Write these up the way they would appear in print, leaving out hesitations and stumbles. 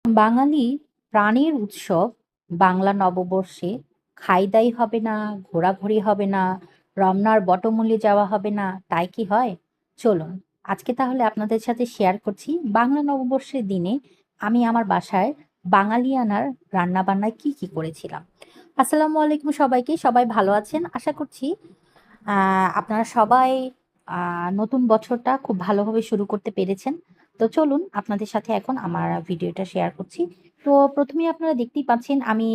বাঙালি প্রাণের উৎসব বাংলা নববর্ষে খাই-দাই হবে না, ঘোরাঘুরি হবে না, রমনার বটমূলে যাওয়া হবে না, তাই কি হয়? চলুন, আজকে তাহলে আপনাদের সাথে শেয়ার করছি বাংলা নববর্ষের দিনে আমি আমার বাসায় বাঙালিয়ানার রান্নাবান্নায় কি কি করেছিলাম। আসসালামু আলাইকুম সবাইকে, সবাই ভালো আছেন আশা করছি। আপনারা সবাই নতুন বছরটা খুব ভালোভাবে শুরু করতে পেরেছেন। তো চলুন আপনাদের সাথে এখন আমার ভিডিওটা শেয়ার করছি। তো প্রথমেই আপনারা দেখতেই পাচ্ছেন আমি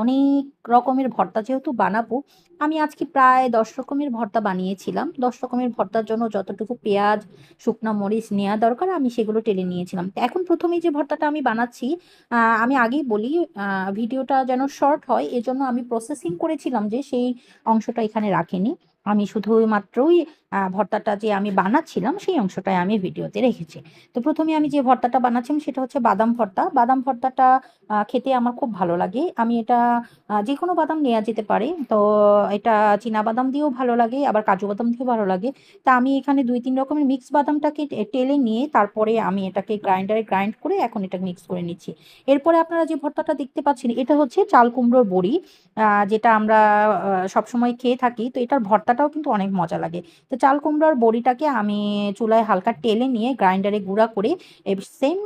অনেক রকমের ভর্তা যেহেতু বানাবো, আমি আজকে প্রায় ১০ রকমের ভর্তা বানিয়েছিলাম। ১০ রকমের ভর্তার জন্য যতটুকু পেঁয়াজ, শুকনা মরিচ নেয়া দরকার আমি সেগুলো টেলে নিয়েছিলাম। তো এখন প্রথমেই যে ভর্তাটা আমি বানাচ্ছি, আমি আগেই বলি আ ভিডিওটা যেন শর্ট হয় এজন্য আমি প্রসেসিং করেছিলাম যে সেই অংশটা এখানে রাখিনি। আমি শুধুমাত্রই ভর্তাটা যে আমি বানাচ্ছিলাম সেই অংশটাই আমি ভিডিওতে রেখেছি। তো ১ম এ আমি যে ভর্তাটা বানাচ্ছিলাম সেটা হচ্ছে বাদাম ভর্তা। বাদাম ভর্তাটা খেতে আমার খুব ভালো লাগে। আমি এটা যেকোনো বাদাম নেয়া যেতে পারে। তো এটা চিনাবাদাম দিয়েও ভালো লাগে, আবার কাজু বাদাম দিয়েও ভালো লাগে। তা আমি এখানে ২-৩ রকমের মিক্স বাদামটাকে টেলে নিয়ে তারপরে আমি এটাকে গ্রাইন্ডারে গ্রাইন্ড করে এখন এটা মিক্স করে নিচ্ছি। এরপরে আপনারা যে ভর্তাটা দেখতে পাচ্ছেন এটা হচ্ছে চাল কুমড়োর বড়ি। যেটা আমরা সবসময় খেয়ে থাকি। তো এটার ভর্তাটাও কিন্তু অনেক মজা লাগে। তো চাল কুমড়ার বড়িটাকে আমি চুলায় হালকা টেলে নিয়ে গ্রাইন্ডারে গুঁড়া করে সেম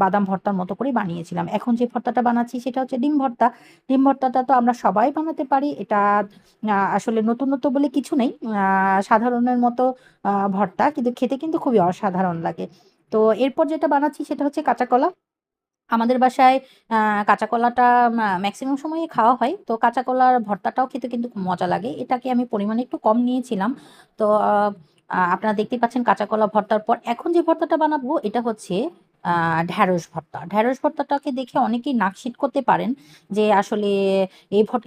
বাদাম ভর্তার মতো করে বানিয়েছিলাম। এখন যে ভর্তাটা বানাচ্ছি সেটা হচ্ছে ডিম ভর্তা। ডিম ভর্তাটা তো আমরা সবাই বানাতে পারি। এটা আসলে নতুনত্ব বলে কিছু নেই। সাধারণের মতো ভর্তা কিন্তু খেতে কিন্তু খুবই অসাধারণ লাগে। তো এরপর যেটা বানাচ্ছি সেটা হচ্ছে কাঁচা কলা। আমাদের বাসায় আ কাঁচা কলাটা মেক্সিমাম সময়ই খাওয়া হয়। তো কাঁচা কলার ভর্তাটাও খেতে কিন্তু খুব মজা লাগে। এটাকে আমি পরিমাণে একটু কম নিয়েছিলাম। তো আপনারা দেখতেই পাচ্ছেন কাঁচা কলা ভর্তার পর এখন যে ভর্তাটা বানাবো এটা হচ্ছে আ ঢ্যাঁড়স ভর্তা। ঢ্যাঁড়স ভর্তাটাকে দেখে অনেকেই নাক সিট করতে পারেন যে আসলে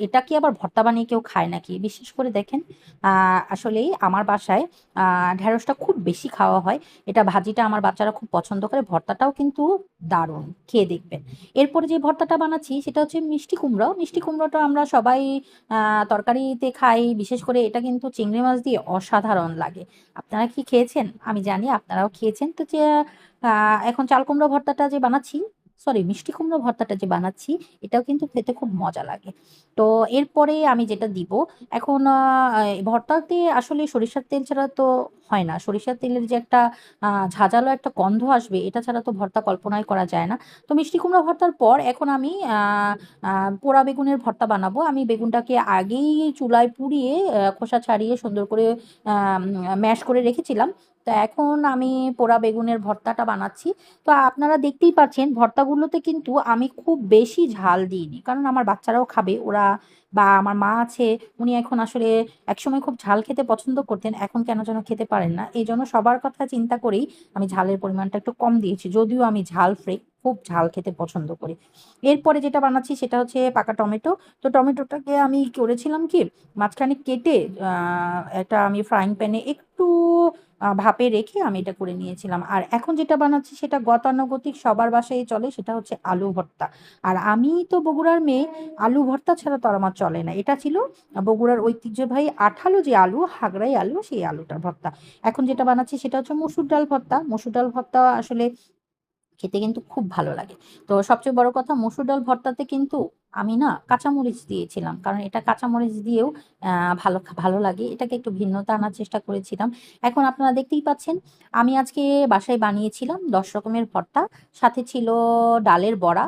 এটা কি আবার ভর্তা বানিয়ে কেউ খায় নাকি? বিশেষ করে দেখেন আ আসলেই আমার বাসায় আ ঢ্যাঁড়সটা খুব বেশি খাওয়া হয়। এটা ভাজিটা আমার বাচ্চারা খুব পছন্দ করে। ভর্তাটাও কিন্তু দারুণ! খেয়ে দেখবেন। এরপরে যে ভর্তাটা বানাচ্ছি সেটা হচ্ছে মিষ্টি কুমড়া। মিষ্টি কুমড়োটা আমরা সবাই আ তরকারিতে খাই। বিশেষ করে এটা কিন্তু চিংড়ি মাছ দিয়ে অসাধারণ লাগে। আপনারা কি খেয়েছেন? আমি জানি আপনারাও খেয়েছেন। তো যে আ এখন চাল কুমড়ো ভর্তাটা যে বানাচ্ছি, সরি মিষ্টি কুমড়ো ভর্তাটা যে বানাচ্ছি, এটাও কিন্তু খেতে খুব মজা লাগে। তো এরপরে আমি যেটা দিব, এখন ভর্তাতে আসলে সরিষার তেল ছাড়া তো হয় না। সরিষার তেলের যে একটা ঝাঁঝালো একটা গন্ধ আসবে, এটা ছাড়া তো ভর্তা কল্পনাই করা যায় না। তো মিষ্টি কুমড়া ভর্তার পর এখন আমি আ আ পোড়া বেগুনের ভর্তা বানাবো। আমি বেগুনটাকে আগেই চুলায় পুড়িয়ে খোসা ছাড়িয়ে সুন্দর করে ম্যাশ করে রেখেছিলাম। তো এখন আমি পোড়া বেগুনের ভর্তাটা বানাচ্ছি। তো আপনারা দেখতেই পাচ্ছেন ভর্তাগুলোতে কিন্তু আমি খুব বেশি ঝাল দিইনি। কারণ আমার বাচ্চারাও খাবে। ওরা বা আমার মা আছে, উনি এখন আসলে একসময় খুব ঝাল খেতে পছন্দ করতেন। এখন কেন যেন খেতে পারেন না। এজন্য সবার কথা চিন্তা করেই আমি ঝালের পরিমাণটা একটু কম দিয়েছি। যদিও আমি ঝাল খুব ঝাল খেতে পছন্দ করি। এরপরে যেটা বানাচ্ছি সেটা হচ্ছে পাকা টমেটো। তো টমেটোটাকে আমি করেছিলাম কি মাঝখানে কেটে আ এটা আমি ফ্রাইং প্যানে একটু ভাপে রেখে আমি এটা করে নিয়েছিলাম। আর এখন যেটা বানাচ্ছি সেটা গতানুগতিক সবার বাসায় চলে সেটা হচ্ছে আলু ভর্তা। আর আমি তো বগুড়ার মেয়ে, আলু ভর্তা ছাড়া তো আর আমার চলে না। এটা ছিল বগুড়ার ঐতিহ্যবাহী আঠালো যে আলু, হাগড়াই আলু সেই আলুটার ভর্তা। এখন যেটা বানাচ্ছি সেটা হচ্ছে মসুর ডাল ভর্তা। মসুর ডাল ভর্তা আসলে খেতে কিন্তু খুব ভালো লাগে। তো সবচেয়ে বড় কথা মসুর ডাল ভর্তাতে কিন্তু আমি না কাঁচামরিচ দিয়েছিলাম। কারণ এটা কাঁচামরিচ দিয়েও আ ভালো লাগে। এটাকে একটু ভিন্নতা আনার চেষ্টা করেছিলাম। এখন আপনারা দেখতেই পাচ্ছেন আমি আজকে বাসায় বানিয়েছিলাম ১০ রকমের ভর্তা। সাথে ছিল ডালের বড়া।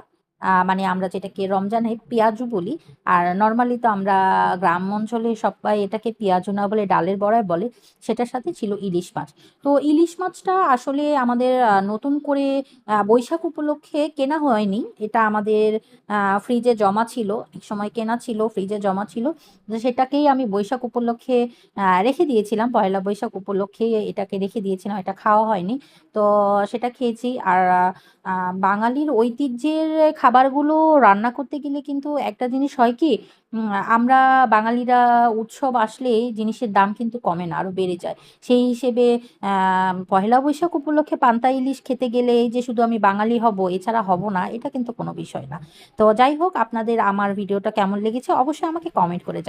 মানে আমরা যেটাকে রমজানে পেঁয়াজু বলি। আর নরমালি তো আমরা গ্রাম অঞ্চলে সবাই এটাকে পেঁয়াজু না বলে ডালের বড়াই বলে। সেটার সাথে ছিল ইলিশ মাছ। তো ইলিশ মাছটা আসলে আমাদের নতুন করে বৈশাখ উপলক্ষে কেনা হয়নি। এটা আমাদের ফ্রিজে জমা ছিল। একসময় কেনা ছিল, ফ্রিজে জমা ছিল। তো সেটাকেই আমি বৈশাখ উপলক্ষে রেখে দিয়েছিলাম। পহেলা বৈশাখ উপলক্ষে এটাকে রেখে দিয়েছিলাম। এটা খাওয়া হয়নি। তো সেটা খেয়েছি। আর আ বাঙালির ঐতিহ্যের খাবারগুলো রান্না করতে গেলে কিন্তু একটা জিনিস হয় কি, আমরা বাঙালিরা উৎসব আসলেই জিনিসের দাম কিন্তু কমে না, আরো বেড়ে যায়। সেই হিসেবে আ পহেলা বৈশাখ উপলক্ষে পান্তা ইলিশ খেতে গেলেই যে শুধু আমি বাঙালি হব, এছাড়া হব না, এটা কিন্তু কোনো বিষয় না। তো যাই হোক আপনাদের আমার ভিডিওটা কেমন লেগেছে অবশ্যই আমাকে কমেন্ট করে